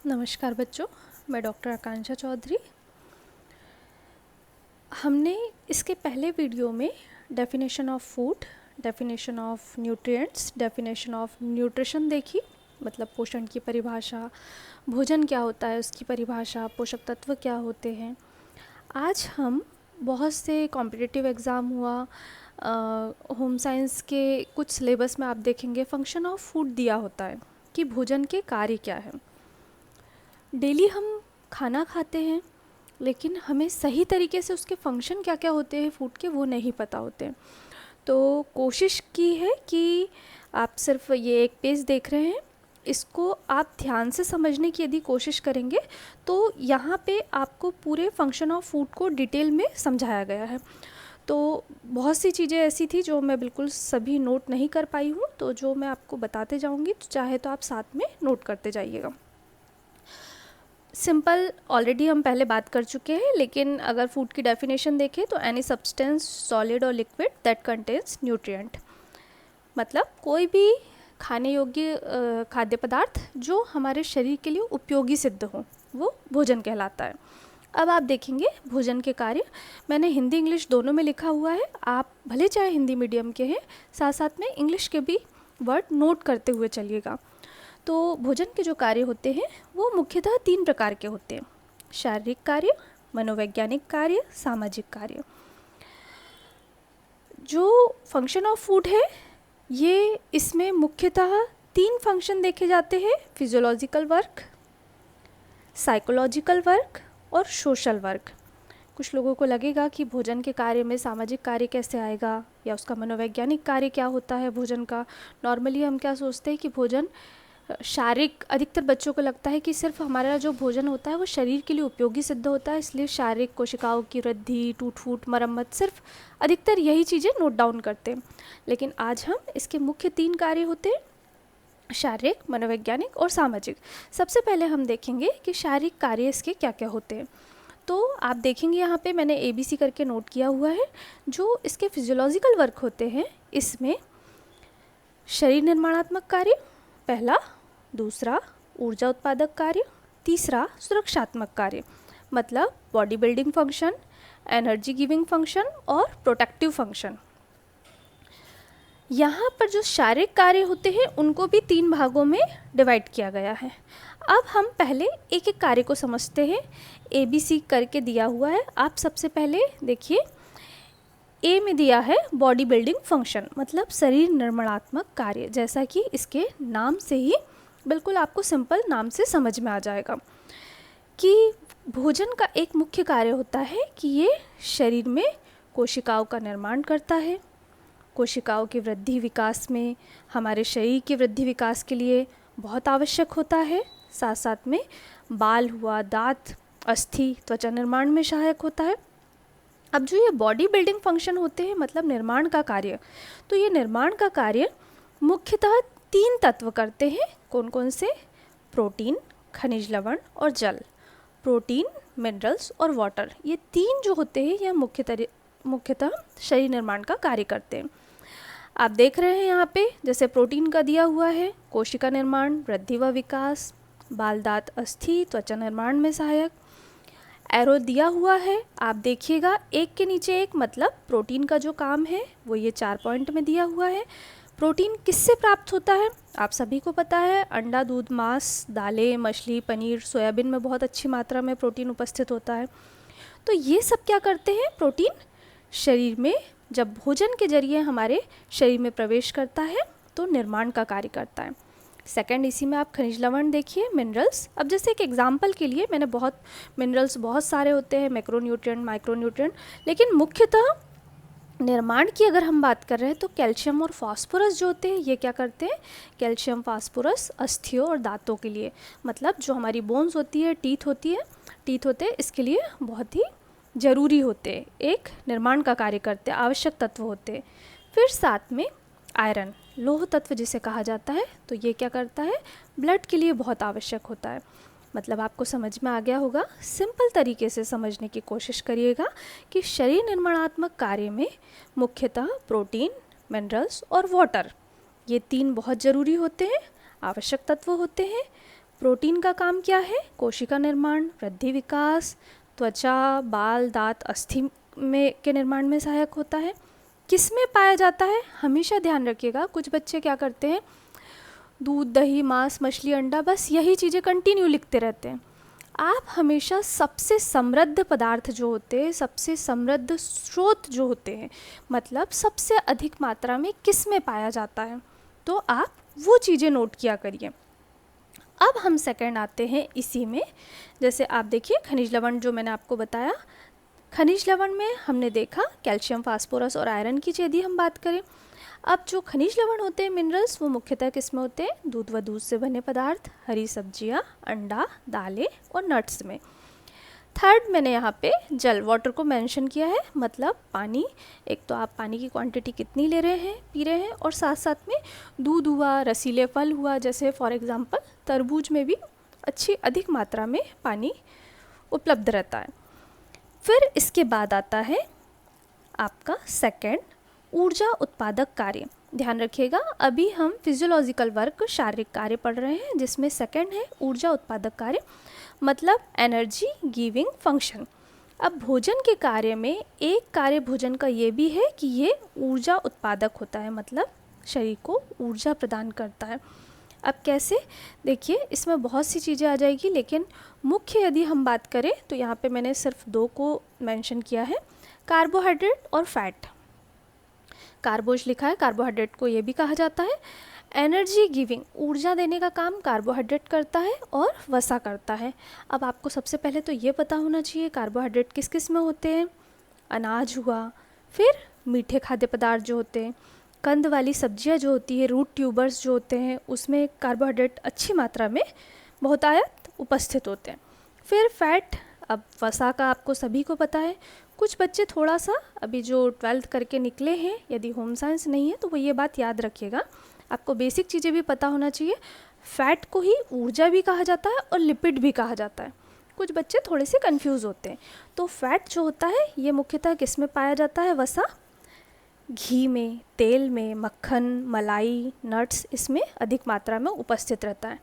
नमस्कार बच्चों, मैं डॉक्टर आकांक्षा चौधरी। हमने इसके पहले वीडियो में definition of food, definition of nutrients, definition of nutrition देखी, मतलब पोषण की परिभाषा, भोजन क्या होता है उसकी परिभाषा, पोषक तत्व क्या होते हैं। आज हम बहुत से कॉम्पिटिटिव एग्ज़ाम हुआ, होम साइंस के कुछ सिलेबस में आप देखेंगे फंक्शन ऑफ फूड दिया होता है कि भोजन के कार्य क्या है। डेली हम खाना खाते हैं लेकिन हमें सही तरीके से उसके फंक्शन क्या क्या होते हैं फूड के वो नहीं पता होते। तो कोशिश की है कि आप सिर्फ ये एक पेज देख रहे हैं, इसको आप ध्यान से समझने की यदि कोशिश करेंगे तो यहाँ पे आपको पूरे फंक्शन ऑफ फूड को डिटेल में समझाया गया है। तो बहुत सी चीज़ें ऐसी थी जो मैं बिल्कुल सभी नोट नहीं कर पाई हूँ, तो जो मैं आपको बताते जाऊँगी तो चाहे तो आप साथ में नोट करते जाइएगा। सिंपल ऑलरेडी हम पहले बात कर चुके हैं, लेकिन अगर फूड की डेफिनेशन देखें तो एनी सब्सटेंस सॉलिड और लिक्विड दैट कंटेन्स न्यूट्रिएंट, मतलब कोई भी खाने योग्य खाद्य पदार्थ जो हमारे शरीर के लिए उपयोगी सिद्ध हो वो भोजन कहलाता है। अब आप देखेंगे भोजन के कार्य मैंने हिंदी इंग्लिश दोनों में लिखा हुआ है, आप भले चाहे हिंदी मीडियम के हैं साथ साथ में इंग्लिश के भी वर्ड नोट करते हुए चलिएगा। तो भोजन के जो कार्य होते हैं वो मुख्यतः 3 प्रकार के होते हैं: शारीरिक कार्य, मनोवैज्ञानिक कार्य, सामाजिक कार्य। जो फंक्शन ऑफ फूड है ये इसमें मुख्यतः 3 फंक्शन देखे जाते हैं: फिजियोलॉजिकल वर्क, साइकोलॉजिकल वर्क और सोशल वर्क। कुछ लोगों को लगेगा कि भोजन के कार्य में सामाजिक कार्य कैसे आएगा या उसका मनोवैज्ञानिक कार्य क्या होता है भोजन का। नॉर्मली हम क्या सोचते हैं कि भोजन शारीरिक, अधिकतर बच्चों को लगता है कि सिर्फ हमारा जो भोजन होता है वो शरीर के लिए उपयोगी सिद्ध होता है, इसलिए शारीरिक कोशिकाओं की वृद्धि, टूट फूट, मरम्मत, सिर्फ अधिकतर यही चीज़ें नोट डाउन करते हैं। लेकिन आज हम इसके मुख्य 3 कार्य होते हैं: शारीरिक, मनोवैज्ञानिक और सामाजिक। सबसे पहले हम देखेंगे कि शारीरिक कार्य इसके क्या क्या होते हैं। तो आप देखेंगे यहाँ पे मैंने ABC करके नोट किया हुआ है। जो इसके फिजियोलॉजिकल वर्क होते हैं इसमें शरीर निर्माणात्मक कार्य पहला, दूसरा ऊर्जा उत्पादक कार्य, तीसरा सुरक्षात्मक कार्य, मतलब body building function, energy giving function और प्रोटेक्टिव फंक्शन। यहाँ पर जो शारीरिक कार्य होते हैं उनको भी 3 भागों में डिवाइड किया गया है। अब हम पहले एक एक कार्य को समझते हैं। ABC करके दिया हुआ है, आप सबसे पहले देखिए A में दिया है बॉडी बिल्डिंग फंक्शन, मतलब शरीर निर्माणात्मक कार्य। जैसा कि इसके नाम से ही बिल्कुल आपको सिंपल नाम से समझ में आ जाएगा कि भोजन का एक मुख्य कार्य होता है कि ये शरीर में कोशिकाओं का निर्माण करता है। कोशिकाओं की वृद्धि विकास में, हमारे शरीर की वृद्धि विकास के लिए बहुत आवश्यक होता है। साथ साथ में बाल हुआ, दांत, अस्थि, त्वचा निर्माण में सहायक होता है। अब जो ये बॉडी बिल्डिंग फंक्शन होते हैं, मतलब निर्माण का कार्य, तो ये निर्माण का कार्य मुख्यतः 3 तत्व करते हैं। कौन कौन से? प्रोटीन, खनिज लवण और जल। प्रोटीन, मिनरल्स और वाटर, ये 3 जो होते हैं यह मुख्यतः शरीर निर्माण का कार्य करते हैं। आप देख रहे हैं यहाँ पे जैसे प्रोटीन का दिया हुआ है कोशिका निर्माण, वृद्धि व विकास, बाल, दांत, अस्थि, त्वचा निर्माण में सहायक। एरो दिया हुआ है, आप देखिएगा एक के नीचे एक, मतलब प्रोटीन का जो काम है वो ये 4 पॉइंट में दिया हुआ है। प्रोटीन किससे प्राप्त होता है? आप सभी को पता है, अंडा, दूध, मांस, दालें, मछली, पनीर, सोयाबीन में बहुत अच्छी मात्रा में प्रोटीन उपस्थित होता है। तो ये सब क्या करते हैं? प्रोटीन शरीर में जब भोजन के जरिए हमारे शरीर में प्रवेश करता है तो निर्माण का कार्य करता है। सेकंड, इसी में आप खनिज लवण देखिए, मिनरल्स। अब जैसे एक एग्जांपल के लिए मैंने मिनरल्स बहुत सारे होते हैं, मैक्रोन्यूट्रिएंट, माइक्रोन्यूट्रिएंट, लेकिन मुख्यतः निर्माण की अगर हम बात कर रहे हैं तो कैल्शियम और फास्फोरस जो होते हैं ये क्या करते हैं? कैल्शियम, फास्फोरस अस्थियों और दांतों के लिए, मतलब जो हमारी बोन्स होती है, टीथ होते हैं, इसके लिए बहुत ही ज़रूरी होते हैं, एक निर्माण का कार्य करते हैं, आवश्यक तत्व होते हैं। फिर साथ में आयरन, लोह तत्व जिसे कहा जाता है, तो ये क्या करता है? ब्लड के लिए बहुत आवश्यक होता है। मतलब आपको समझ में आ गया होगा। सिंपल तरीके से समझने की कोशिश करिएगा कि शरीर निर्माणात्मक कार्य में मुख्यतः प्रोटीन, मिनरल्स और वाटर, ये 3 बहुत ज़रूरी होते हैं, आवश्यक तत्व होते हैं। प्रोटीन का काम क्या है? कोशिका निर्माण, वृद्धि विकास, त्वचा, बाल, दांत, अस्थि में के निर्माण में सहायक होता है। किस में पाया जाता है? हमेशा ध्यान रखिएगा, कुछ बच्चे क्या करते हैं, दूध, दही, मांस, मछली, अंडा, बस यही चीज़ें कंटिन्यू लिखते रहते हैं। आप हमेशा सबसे समृद्ध पदार्थ जो होते हैं, सबसे समृद्ध स्रोत जो होते हैं, मतलब सबसे अधिक मात्रा में किस में पाया जाता है, तो आप वो चीज़ें नोट किया करिए। अब हम सेकंड आते हैं इसी में, जैसे आप देखिए खनिज लवण जो मैंने आपको बताया, खनिज लवण में हमने देखा कैल्शियम, फास्फोरस और आयरन की यदि हम बात करें। अब जो खनिज लवण होते हैं, मिनरल्स, वो मुख्यतः किस में होते हैं? दूध व दूध से बने पदार्थ, हरी सब्जियां, अंडा, दालें और नट्स में। थर्ड मैंने यहाँ पे जल, वाटर को मेंशन किया है, मतलब पानी। एक तो आप पानी की क्वांटिटी कितनी ले रहे हैं, पी रहे हैं, और साथ साथ में दूध हुआ, रसीले फल हुआ, जैसे फॉर एग्जांपल तरबूज में भी अच्छी अधिक मात्रा में पानी उपलब्ध रहता है। फिर इसके बाद आता है आपका सेकंड, ऊर्जा उत्पादक कार्य। ध्यान रखिएगा, अभी हम फिजियोलॉजिकल वर्क, शारीरिक कार्य पढ़ रहे हैं, जिसमें सेकंड है ऊर्जा उत्पादक कार्य, मतलब एनर्जी गिविंग फंक्शन। अब भोजन के कार्य में एक कार्य भोजन का ये भी है कि ये ऊर्जा उत्पादक होता है, मतलब शरीर को ऊर्जा प्रदान करता है। अब कैसे? देखिए, इसमें बहुत सी चीज़ें आ जाएगी, लेकिन मुख्य यदि हम बात करें तो यहाँ पे मैंने सिर्फ दो को मेंशन किया है, कार्बोहाइड्रेट और फैट। कार्बोज लिखा है, कार्बोहाइड्रेट को ये भी कहा जाता है। एनर्जी गिविंग, ऊर्जा देने का काम कार्बोहाइड्रेट करता है और वसा करता है। अब आपको सबसे पहले तो ये पता होना चाहिए कार्बोहाइड्रेट किस किस में होते हैं। अनाज हुआ, फिर मीठे खाद्य पदार्थ जो होते हैं, कंद वाली सब्जियां जो होती है, रूट ट्यूबर्स जो होते हैं, उसमें कार्बोहाइड्रेट अच्छी मात्रा में बहुतायत उपस्थित होते हैं। फिर फैट, अब वसा का आपको सभी को पता है। कुछ बच्चे थोड़ा सा अभी जो 12th करके निकले हैं, यदि होम साइंस नहीं है तो वो ये बात याद रखिएगा, आपको बेसिक चीज़ें भी पता होना चाहिए। फैट को ही ऊर्जा भी कहा जाता है और लिपिड भी कहा जाता है। कुछ बच्चे थोड़े से कंफ्यूज होते हैं। तो फैट जो होता है ये मुख्यतः किस में पाया जाता है? वसा, घी में, तेल में, मक्खन, मलाई, नट्स, इसमें अधिक मात्रा में उपस्थित रहता है।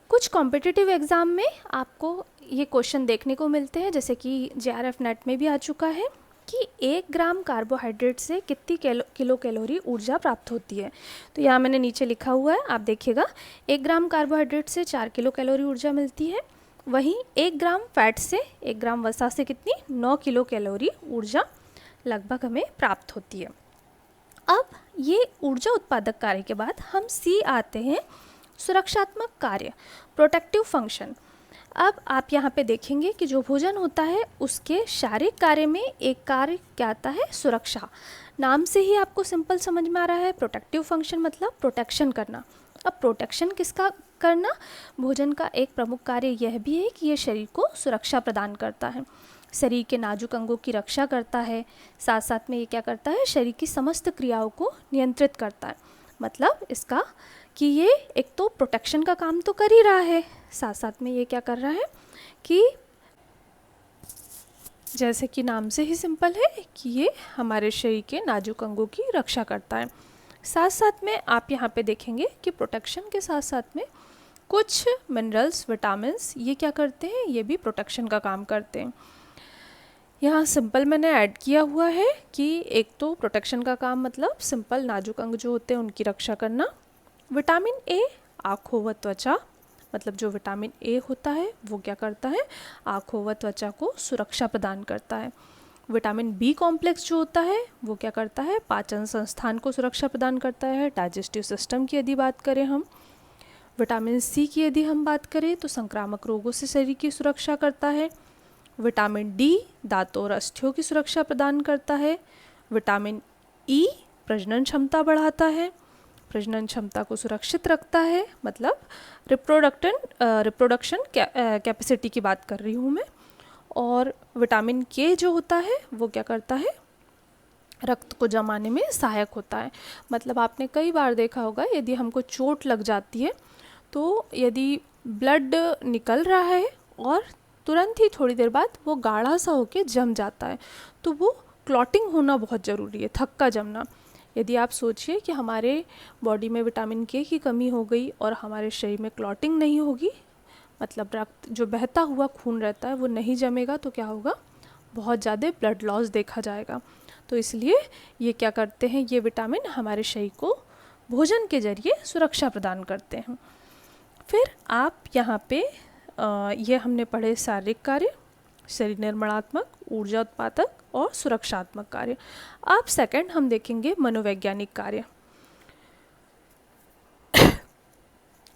कुछ कॉम्पिटिटिव एग्ज़ाम में आपको ये क्वेश्चन देखने को मिलते हैं, जैसे कि JRF नेट में भी आ चुका है कि 1 ग्राम कार्बोहाइड्रेट से कितनी किलो कैलोरी ऊर्जा प्राप्त होती है। तो यहाँ मैंने नीचे लिखा हुआ है, आप देखिएगा, 1 ग्राम कार्बोहाइड्रेट से 4 किलो कैलोरी ऊर्जा मिलती है। वहीं 1 ग्राम फैट से, 1 ग्राम वसा से कितनी? 9 किलो कैलोरी ऊर्जा लगभग हमें प्राप्त होती है। अब ये ऊर्जा उत्पादक कार्य के बाद हम सी आते हैं, सुरक्षात्मक कार्य, प्रोटेक्टिव फंक्शन। अब आप यहाँ पे देखेंगे कि जो भोजन होता है उसके शारीरिक कार्य में एक कार्य क्या आता है? सुरक्षा। नाम से ही आपको सिंपल समझ में आ रहा है, प्रोटेक्टिव फंक्शन मतलब प्रोटेक्शन करना। अब प्रोटेक्शन किसका करना? भोजन का एक प्रमुख कार्य यह भी है कि यह शरीर को सुरक्षा प्रदान करता है, शरीर के नाजुक अंगों की रक्षा करता है, साथ साथ में ये क्या करता है? शरीर की समस्त क्रियाओं को नियंत्रित करता है। मतलब इसका कि ये एक तो प्रोटेक्शन का काम तो कर ही रहा है, साथ साथ में ये क्या कर रहा है कि जैसे कि नाम से ही सिंपल है कि ये हमारे शरीर के नाजुक अंगों की रक्षा करता है। साथ साथ में आप यहाँ पे देखेंगे कि प्रोटेक्शन के साथ साथ में कुछ मिनरल्स, विटामिन्स, ये क्या करते हैं? ये भी प्रोटेक्शन का काम करते हैं। यहाँ सिंपल मैंने ऐड किया हुआ है कि एक तो प्रोटेक्शन का काम मतलब सिंपल नाजुक अंग जो होते हैं उनकी रक्षा करना। विटामिन ए, आँखों व त्वचा, मतलब जो विटामिन ए होता है वो क्या करता है? आँखों व त्वचा को सुरक्षा प्रदान करता है। विटामिन बी कॉम्प्लेक्स जो होता है वो क्या करता है? पाचन संस्थान को सुरक्षा प्रदान करता है, डाइजेस्टिव सिस्टम की यदि बात करें हम। विटामिन सी की यदि हम बात करें तो संक्रामक रोगों से शरीर की सुरक्षा करता है। विटामिन डी दांतों और अस्थियों की सुरक्षा प्रदान करता है। विटामिन ई प्रजनन क्षमता बढ़ाता है, प्रजनन क्षमता को सुरक्षित रखता है, मतलब रिप्रोडक्शन कैपेसिटी की बात कर रही हूँ मैं। और विटामिन के जो होता है वो क्या करता है? रक्त को जमाने में सहायक होता है। मतलब आपने कई बार देखा होगा यदि हमको चोट लग जाती है तो यदि ब्लड निकल रहा है और तुरंत ही थोड़ी देर बाद वो गाढ़ा सा होके जम जाता है, तो वो क्लॉटिंग होना बहुत ज़रूरी है, थक्का जमना। यदि आप सोचिए कि हमारे बॉडी में विटामिन के की कमी हो गई और हमारे शरीर में क्लॉटिंग नहीं होगी, मतलब रक्त जो बहता हुआ खून रहता है वो नहीं जमेगा, तो क्या होगा, बहुत ज़्यादा ब्लड लॉस देखा जाएगा। तो इसलिए ये क्या करते हैं, ये विटामिन हमारे शरीर को भोजन के जरिए सुरक्षा प्रदान करते हैं। फिर आप यहाँ पे ये हमने पढ़े शारीरिक कार्य, शरीर निर्माणात्मक, ऊर्जा उत्पादक और सुरक्षात्मक कार्य। अब सेकंड हम देखेंगे मनोवैज्ञानिक कार्य।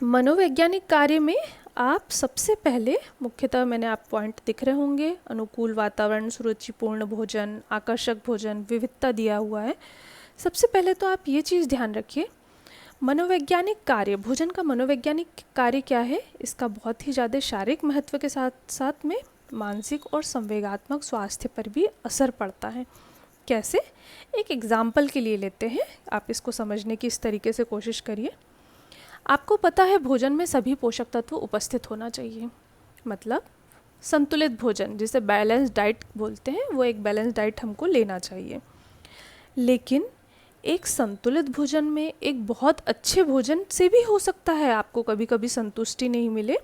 मनोवैज्ञानिक कार्य में आप सबसे पहले मुख्यतः मैंने आप पॉइंट दिख रहे होंगे, अनुकूल वातावरण, सुरुचिपूर्ण भोजन, आकर्षक भोजन, विविधता दिया हुआ है। सबसे पहले तो आप ये चीज़ ध्यान रखिए, मनोवैज्ञानिक कार्य, भोजन का मनोवैज्ञानिक कार्य क्या है, इसका बहुत ही ज़्यादा शारीरिक महत्व के साथ साथ में मानसिक और संवेगात्मक स्वास्थ्य पर भी असर पड़ता है। कैसे, एक एग्जाम्पल के लिए लेते हैं, आप इसको समझने की इस तरीके से कोशिश करिए। आपको पता है भोजन में सभी पोषक तत्व उपस्थित होना चाहिए, मतलब संतुलित भोजन जिसे बैलेंस डाइट बोलते हैं, वो एक बैलेंस डाइट हमको लेना चाहिए। लेकिन एक संतुलित भोजन में एक बहुत अच्छे भोजन से भी हो सकता है आपको कभी कभी संतुष्टि नहीं मिले,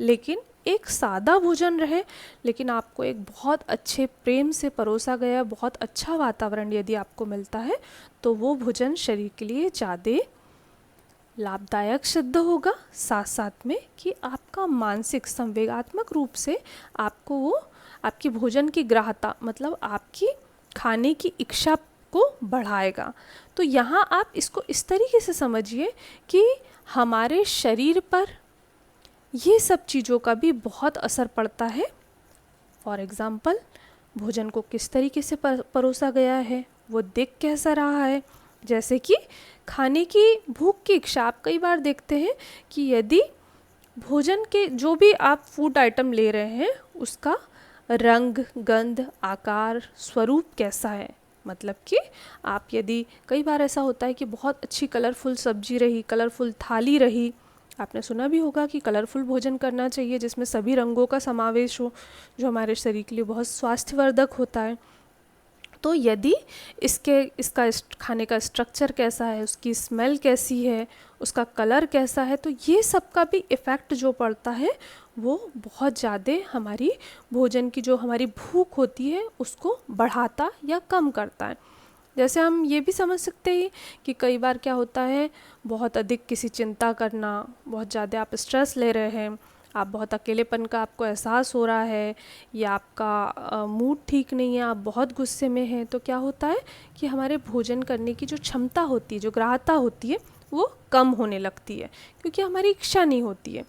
लेकिन एक सादा भोजन रहे लेकिन आपको एक बहुत अच्छे प्रेम से परोसा गया बहुत अच्छा वातावरण यदि आपको मिलता है, तो वो भोजन शरीर के लिए ज़्यादा लाभदायक सिद्ध होगा। साथ साथ में कि आपका मानसिक संवेगात्मक रूप से आपको वो आपकी भोजन की ग्राह्यता, मतलब आपकी खाने की इच्छा को बढ़ाएगा। तो यहाँ आप इसको इस तरीके से समझिए कि हमारे शरीर पर ये सब चीज़ों का भी बहुत असर पड़ता है। फॉर एग्ज़ाम्पल, भोजन को किस तरीके से परोसा गया है, वो दिख कैसा रहा है, जैसे कि खाने की भूख की इच्छा। आप कई बार देखते हैं कि यदि भोजन के जो भी आप फूड आइटम ले रहे हैं उसका रंग, गंध, आकार, स्वरूप कैसा है, मतलब कि आप यदि कई बार ऐसा होता है कि बहुत अच्छी कलरफुल सब्जी रही, कलरफुल थाली रही, आपने सुना भी होगा कि कलरफुल भोजन करना चाहिए जिसमें सभी रंगों का समावेश हो, जो हमारे शरीर के लिए बहुत स्वास्थ्यवर्धक होता है। तो यदि इसका खाने का स्ट्रक्चर कैसा है, उसकी स्मेल कैसी है, उसका कलर कैसा है, तो ये सब का भी इफ़ेक्ट जो पड़ता है वो बहुत ज़्यादा हमारी भोजन की जो हमारी भूख होती है उसको बढ़ाता या कम करता है। जैसे हम ये भी समझ सकते हैं कि कई बार क्या होता है, बहुत अधिक किसी चिंता करना, बहुत ज़्यादा आप स्ट्रेस ले रहे हैं, आप बहुत अकेलेपन का आपको एहसास हो रहा है, या आपका मूड ठीक नहीं है, आप बहुत गुस्से में हैं, तो क्या होता है कि हमारे भोजन करने की जो क्षमता होती है, जो ग्राह्यता होती है, वो कम होने लगती है क्योंकि हमारी इच्छा नहीं होती है।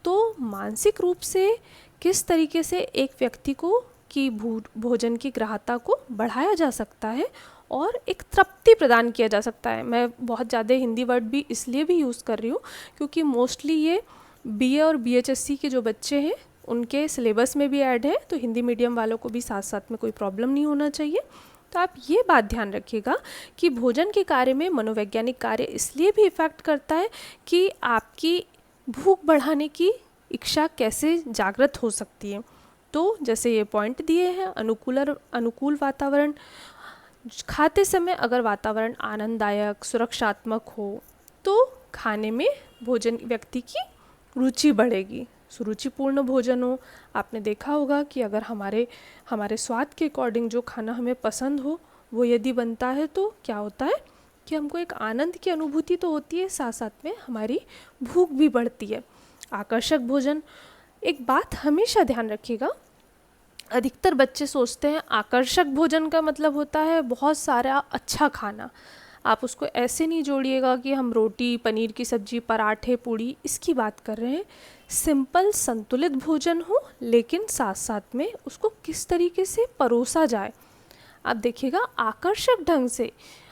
तो मानसिक रूप से किस तरीके से एक व्यक्ति को की भोजन की ग्राह्यता को बढ़ाया जा सकता है और एक तृप्ति प्रदान किया जा सकता है। मैं बहुत ज़्यादा हिंदी वर्ड भी इसलिए भी यूज़ कर रही हूँ क्योंकि मोस्टली ये बीए और बीएचएससी के जो बच्चे हैं उनके सिलेबस में भी ऐड है, तो हिंदी मीडियम वालों को भी साथ साथ में कोई प्रॉब्लम नहीं होना चाहिए। तो आप ये बात ध्यान रखिएगा कि भोजन के कार्य में मनोवैज्ञानिक कार्य इसलिए भी इफ़ेक्ट करता है कि आपकी भूख बढ़ाने की इच्छा कैसे जागृत हो सकती है। तो जैसे ये पॉइंट दिए हैं, अनुकूल वातावरण, खाते समय अगर वातावरण आनंददायक, सुरक्षात्मक हो तो खाने में भोजन व्यक्ति की रुचि बढ़ेगी। सुरुचिपूर्ण भोजन हो, आपने देखा होगा कि अगर हमारे स्वाद के अकॉर्डिंग जो खाना हमें पसंद हो वो यदि बनता है तो क्या होता है कि हमको एक आनंद की अनुभूति तो होती है, साथ साथ में हमारी भूख भी बढ़ती है। आकर्षक भोजन, एक बात हमेशा ध्यान रखिएगा, अधिकतर बच्चे सोचते हैं आकर्षक भोजन का मतलब होता है बहुत सारा अच्छा खाना। आप उसको ऐसे नहीं जोड़िएगा कि हम रोटी, पनीर की सब्जी, पराठे, पूड़ी, इसकी बात कर रहे हैं। सिंपल संतुलित भोजन हो लेकिन साथ साथ में उसको किस तरीके से परोसा जाए। आप देखिएगा आकर्षक ढंग से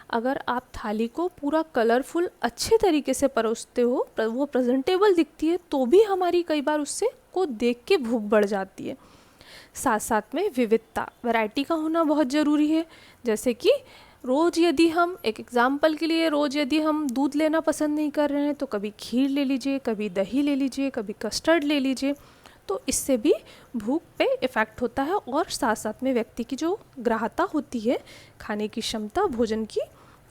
अगर आप थाली को पूरा कलरफुल अच्छे तरीके से परोसते हो, वो प्रेजेंटेबल दिखती है, तो भी हमारी कई बार उससे को देख के भूख बढ़ जाती है। साथ साथ में विविधता, वैरायटी का होना बहुत ज़रूरी है। जैसे कि रोज़ यदि हम एक एग्ज़ाम्पल के लिए रोज़ यदि हम दूध लेना पसंद नहीं कर रहे हैं तो कभी खीर ले लीजिए, कभी दही ले लीजिए, कभी कस्टर्ड ले लीजिए, तो इससे भी भूख पे इफ़ेक्ट होता है और साथ साथ में व्यक्ति की जो ग्राह्यता होती है, खाने की क्षमता, भोजन की,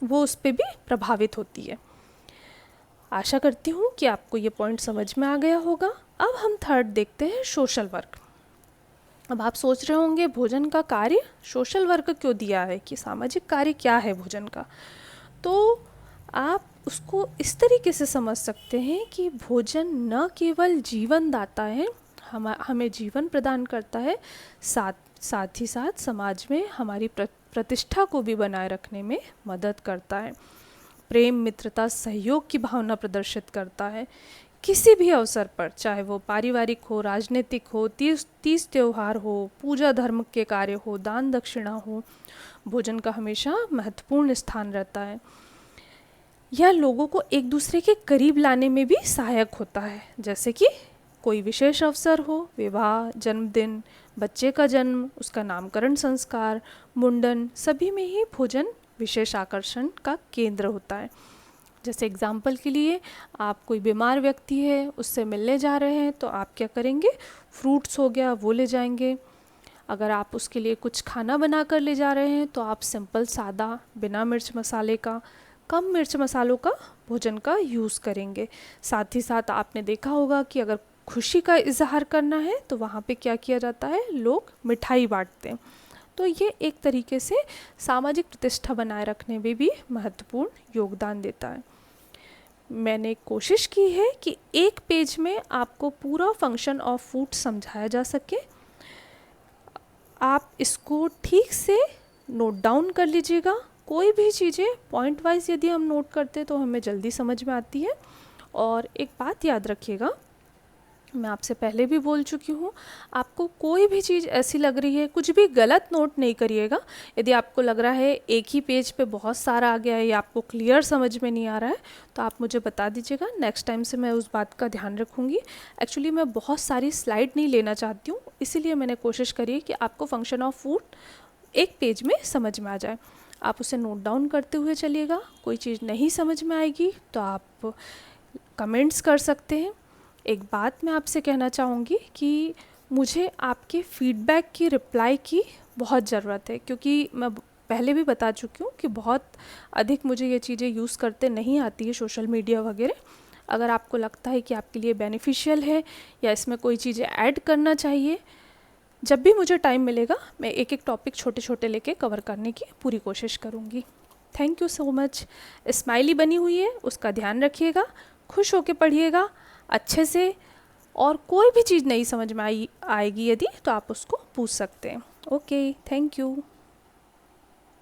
वो उस पर भी प्रभावित होती है। आशा करती हूँ कि आपको ये पॉइंट समझ में आ गया होगा। अब हम थर्ड देखते हैं, सोशल वर्क। अब आप सोच रहे होंगे भोजन का कार्य सोशल वर्क क्यों दिया है, कि सामाजिक कार्य क्या है भोजन का। तो आप उसको इस तरीके से समझ सकते हैं कि भोजन न केवल जीवन दाता है, हमें जीवन प्रदान करता है, साथ ही साथ समाज में हमारी प्रतिष्ठा को भी बनाए रखने में मदद करता है। प्रेम, मित्रता, सहयोग की भावना प्रदर्शित करता है। किसी भी अवसर पर, चाहे वो पारिवारिक हो, राजनीतिक हो, तीज त्योहार हो, पूजा धर्म के कार्य हो, दान दक्षिणा हो, भोजन का हमेशा महत्वपूर्ण स्थान रहता है। यह लोगों को एक दूसरे के करीब लाने में भी सहायक होता है, जैसे कि कोई विशेष अवसर हो, विवाह, जन्मदिन, बच्चे का जन्म, उसका नामकरण संस्कार, मुंडन, सभी में ही भोजन विशेष आकर्षण का केंद्र होता है। जैसे एग्जाम्पल के लिए, आप कोई बीमार व्यक्ति है, उससे मिलने जा रहे हैं, तो आप क्या करेंगे, फ्रूट्स हो गया वो ले जाएंगे। अगर आप उसके लिए कुछ खाना बना कर ले जा रहे हैं, तो आप सिंपल सादा, बिना मिर्च मसाले का, कम मिर्च मसालों का भोजन का यूज़ करेंगे। साथ ही साथ आपने देखा होगा कि अगर खुशी का इजहार करना है तो वहाँ पे क्या किया जाता है, लोग मिठाई बांटते हैं। तो ये एक तरीके से सामाजिक प्रतिष्ठा बनाए रखने में भी महत्वपूर्ण योगदान देता है। मैंने कोशिश की है कि एक पेज में आपको पूरा फंक्शन ऑफ फूड समझाया जा सके। आप इसको ठीक से नोट डाउन कर लीजिएगा। कोई भी चीज़ें पॉइंट वाइज यदि हम नोट करते तो हमें जल्दी समझ में आती है। और एक बात याद रखिएगा, मैं आपसे पहले भी बोल चुकी हूँ, आपको कोई भी चीज़ ऐसी लग रही है, कुछ भी गलत नोट नहीं करिएगा। यदि आपको लग रहा है एक ही पेज पे बहुत सारा आ गया है या आपको क्लियर समझ में नहीं आ रहा है, तो आप मुझे बता दीजिएगा। नेक्स्ट टाइम से मैं उस बात का ध्यान रखूँगी। एक्चुअली मैं बहुत सारी स्लाइड नहीं लेना चाहती हूँ, इसीलिए मैंने कोशिश करी है कि आपको फंक्शन ऑफ फूड एक पेज में समझ में आ जाए। आप उसे नोट डाउन करते हुए चलिएगा। कोई चीज़ नहीं समझ में आएगी तो आप कमेंट्स कर सकते हैं। एक बात मैं आपसे कहना चाहूँगी कि मुझे आपके फीडबैक की, रिप्लाई की बहुत ज़रूरत है, क्योंकि मैं पहले भी बता चुकी हूँ कि बहुत अधिक मुझे ये चीज़ें यूज़ करते नहीं आती है, सोशल मीडिया वगैरह। अगर आपको लगता है कि आपके लिए बेनिफिशियल है या इसमें कोई चीज़ें ऐड करना चाहिए, जब भी मुझे टाइम मिलेगा मैं एक एक टॉपिक छोटे छोटे लेके कवर करने की पूरी कोशिश करूँगी। Thank you so much. Smiley बनी हुई है, उसका ध्यान रखिएगा, खुश होके पढ़िएगा अच्छे से, और कोई भी चीज़ नहीं समझ में आएगी यदि, तो आप उसको पूछ सकते हैं। Okay, thank you.